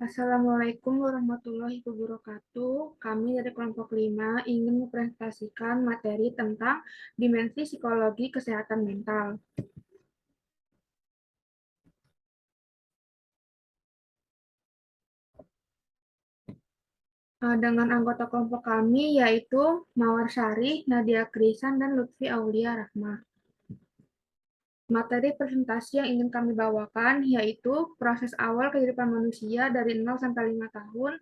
Assalamualaikum warahmatullahi wabarakatuh. Kami dari kelompok 5 ingin mempresentasikan materi tentang dimensi psikologi kesehatan mental. Dengan anggota kelompok kami yaitu Mawar Syarih, Nadia Krisan, dan Lutfi Aulia Rahma. Materi presentasi yang ingin kami bawakan yaitu proses awal kehidupan manusia dari 0 sampai 5 tahun,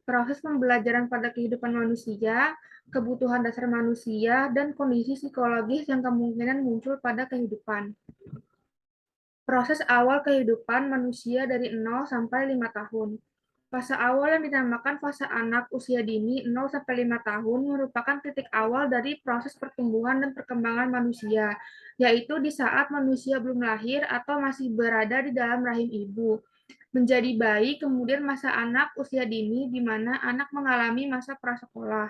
proses pembelajaran pada kehidupan manusia, kebutuhan dasar manusia, dan kondisi psikologis yang kemungkinan muncul pada kehidupan. Proses awal kehidupan manusia dari 0 sampai 5 tahun. Fase awal yang dinamakan fase anak usia dini 0 sampai 5 tahun merupakan titik awal dari proses pertumbuhan dan perkembangan manusia, yaitu di saat manusia belum lahir atau masih berada di dalam rahim ibu. Menjadi bayi, kemudian masa anak usia dini, di mana anak mengalami masa prasekolah,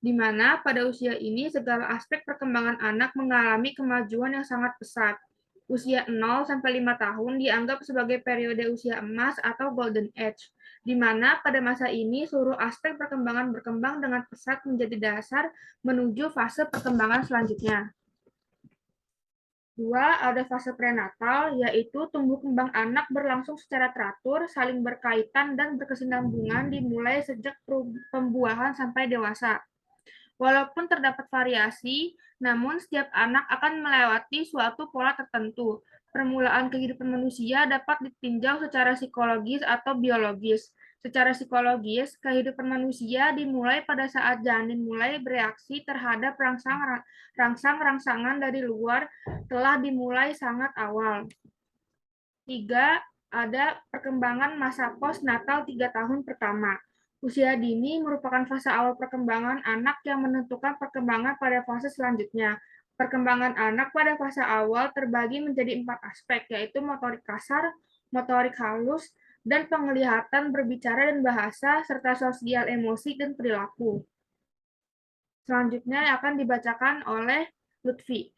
di mana pada usia ini segala aspek perkembangan anak mengalami kemajuan yang sangat pesat. Usia 0 sampai 5 tahun dianggap sebagai periode usia emas atau golden age, di mana pada masa ini seluruh aspek perkembangan berkembang dengan pesat menjadi dasar menuju fase perkembangan selanjutnya. 2. Ada fase prenatal, yaitu tumbuh kembang anak berlangsung secara teratur, saling berkaitan, dan berkesinambungan dimulai sejak pembuahan sampai dewasa. Walaupun terdapat variasi, namun setiap anak akan melewati suatu pola tertentu. Permulaan kehidupan manusia dapat ditinjau secara psikologis atau biologis. Secara psikologis, kehidupan manusia dimulai pada saat janin mulai bereaksi terhadap rangsang-rangsangan dari luar telah dimulai sangat awal. 3. Ada perkembangan masa postnatal 3 tahun pertama. Usia dini merupakan fase awal perkembangan anak yang menentukan perkembangan pada fase selanjutnya. Perkembangan anak pada fase awal terbagi menjadi 4 aspek, yaitu motorik kasar, motorik halus, dan penglihatan, berbicara dan bahasa, serta sosial emosi dan perilaku. Selanjutnya akan dibacakan oleh Lutfi.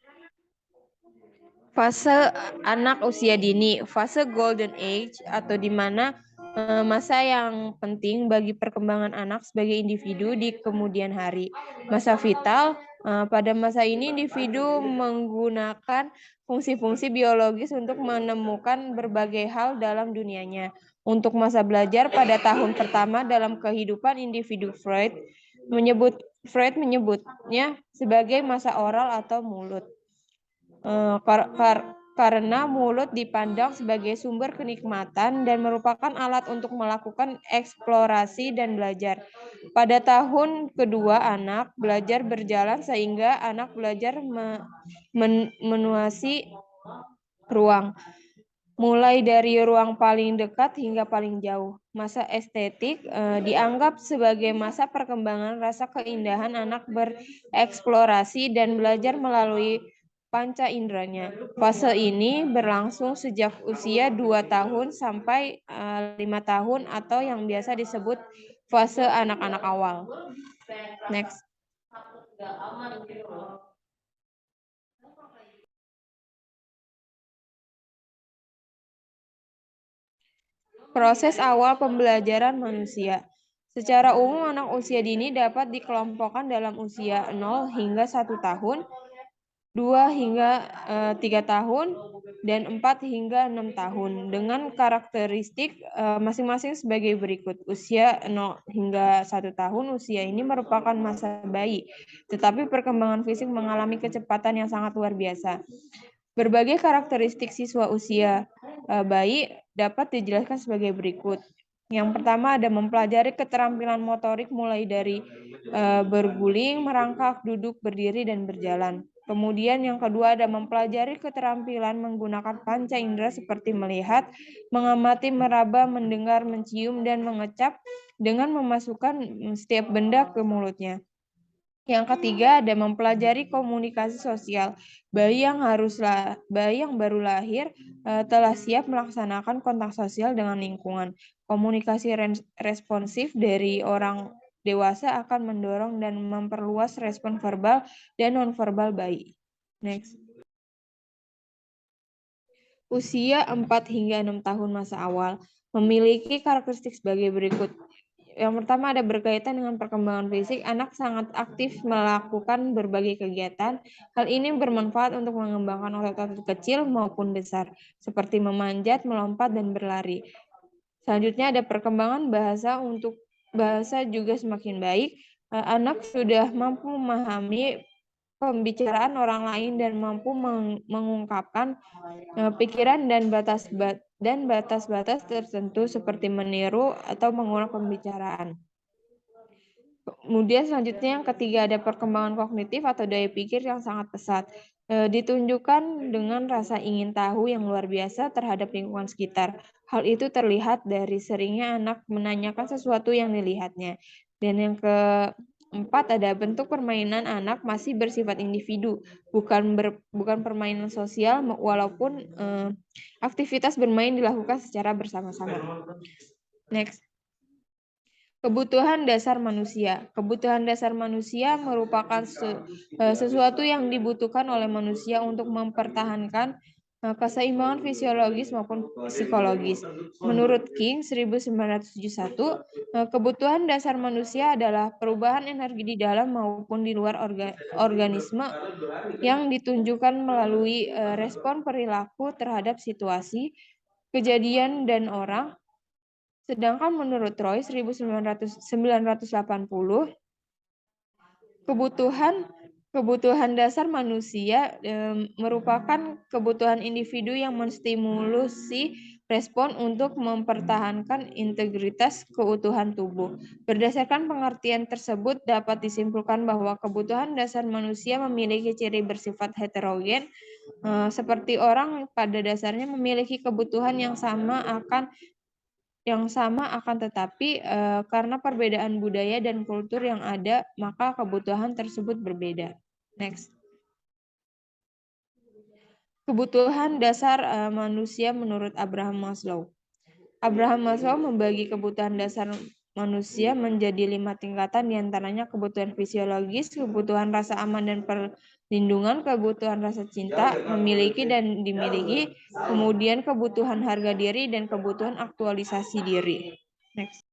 Fase anak usia dini, fase golden age, atau di mana masa yang penting bagi perkembangan anak sebagai individu di kemudian hari. Masa vital, pada masa ini individu menggunakan fungsi-fungsi biologis untuk menemukan berbagai hal dalam dunianya. Untuk masa belajar pada tahun pertama dalam kehidupan individu, Freud menyebutnya sebagai masa oral atau mulut. Karena mulut dipandang sebagai sumber kenikmatan dan merupakan alat untuk melakukan eksplorasi dan belajar. Pada tahun kedua anak belajar berjalan sehingga anak belajar menuasi ruang, mulai dari ruang paling dekat hingga paling jauh. Masa estetik dianggap sebagai masa perkembangan rasa keindahan anak bereksplorasi dan belajar melalui panca inderanya. Fase ini berlangsung sejak usia 2 tahun sampai 5 tahun atau yang biasa disebut fase anak-anak awal. Next. Proses awal pembelajaran manusia. Secara umum anak usia dini dapat dikelompokkan dalam usia 0 hingga 1 tahun, 2 hingga 3 tahun, dan 4 hingga 6 tahun dengan karakteristik masing-masing sebagai berikut. Usia 0 hingga 1 tahun, usia ini merupakan masa bayi, tetapi perkembangan fisik mengalami kecepatan yang sangat luar biasa. Berbagai karakteristik siswa usia bayi dapat dijelaskan sebagai berikut. Yang pertama ada mempelajari keterampilan motorik mulai dari berguling, merangkak, duduk, berdiri, dan berjalan. Kemudian yang kedua ada mempelajari keterampilan menggunakan panca indera seperti melihat, mengamati, meraba, mendengar, mencium, dan mengecap dengan memasukkan setiap benda ke mulutnya. Yang ketiga ada mempelajari komunikasi sosial. Bayi yang baru lahir telah siap melaksanakan kontak sosial dengan lingkungan. Komunikasi responsif dari orang dewasa akan mendorong dan memperluas respon verbal dan nonverbal bayi. Next. Usia 4 hingga 6 tahun masa awal memiliki karakteristik sebagai berikut. Yang pertama ada berkaitan dengan perkembangan fisik, anak sangat aktif melakukan berbagai kegiatan. Hal ini bermanfaat untuk mengembangkan otot-otot kecil maupun besar, seperti memanjat, melompat, dan berlari. Selanjutnya ada perkembangan bahasa, untuk bahasa juga semakin baik. Anak sudah mampu memahami pembicaraan orang lain dan mampu mengungkapkan pikiran dan batas-batas tertentu seperti meniru atau mengulang pembicaraan. Kemudian selanjutnya yang ketiga ada perkembangan kognitif atau daya pikir yang sangat pesat. Ditunjukkan dengan rasa ingin tahu yang luar biasa terhadap lingkungan sekitar. Hal itu terlihat dari seringnya anak menanyakan sesuatu yang dilihatnya. Dan yang keempat ada bentuk permainan anak masih bersifat individu, bukan permainan sosial, walaupun aktivitas bermain dilakukan secara bersama-sama. Next. Kebutuhan dasar manusia. Kebutuhan dasar manusia merupakan sesuatu yang dibutuhkan oleh manusia untuk mempertahankan keseimbangan fisiologis maupun psikologis. Menurut King 1971, kebutuhan dasar manusia adalah perubahan energi di dalam maupun di luar organisme yang ditunjukkan melalui respon perilaku terhadap situasi, kejadian, dan orang. Sedangkan menurut Roy 1980, kebutuhan dasar manusia merupakan kebutuhan individu yang menstimulusi respon untuk mempertahankan integritas keutuhan tubuh. Berdasarkan pengertian tersebut dapat disimpulkan bahwa kebutuhan dasar manusia memiliki ciri bersifat heterogen, seperti orang pada dasarnya memiliki kebutuhan yang sama akan tetapi karena perbedaan budaya dan kultur yang ada, maka kebutuhan tersebut berbeda. Next. Kebutuhan dasar manusia menurut Abraham Maslow. Abraham Maslow membagi kebutuhan dasar manusia menjadi 5 tingkatan, diantaranya kebutuhan fisiologis, kebutuhan rasa aman dan perlindungan, kebutuhan rasa cinta, memiliki dan dimiliki, kemudian kebutuhan harga diri, dan kebutuhan aktualisasi diri. Next.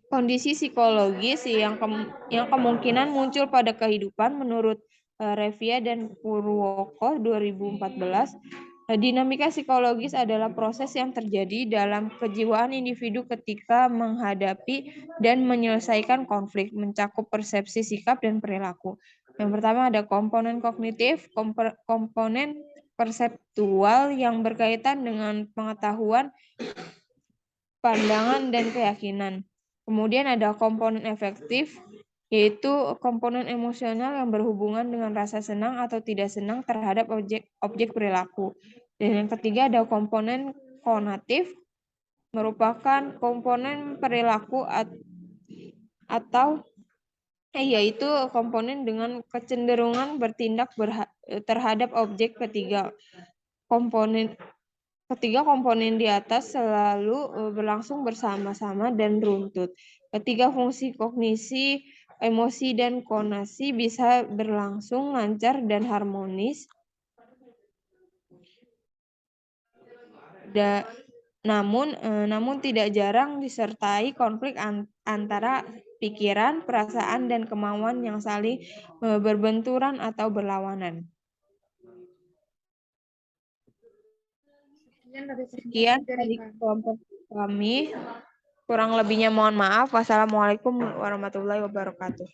Kondisi psikologis yang kemungkinan muncul pada kehidupan menurut Revia dan Purwoko 2014. Dinamika psikologis adalah proses yang terjadi dalam kejiwaan individu ketika menghadapi dan menyelesaikan konflik, mencakup persepsi, sikap, dan perilaku. Yang pertama ada komponen kognitif, komponen perseptual yang berkaitan dengan pengetahuan, pandangan, dan keyakinan. Kemudian ada komponen efektif, yaitu komponen emosional yang berhubungan dengan rasa senang atau tidak senang terhadap objek perilaku. Dan yang ketiga ada komponen konatif, merupakan komponen perilaku yaitu komponen dengan kecenderungan bertindak terhadap objek. Ketiga komponen di atas selalu berlangsung bersama-sama dan runtut. Ketiga fungsi kognisi, emosi, dan konasi bisa berlangsung lancar dan harmonis. Namun tidak jarang disertai konflik antara pikiran, perasaan, dan kemauan yang saling berbenturan atau berlawanan. Sekian dari kelompok kami. Kurang lebihnya mohon maaf. Wassalamualaikum warahmatullahi wabarakatuh.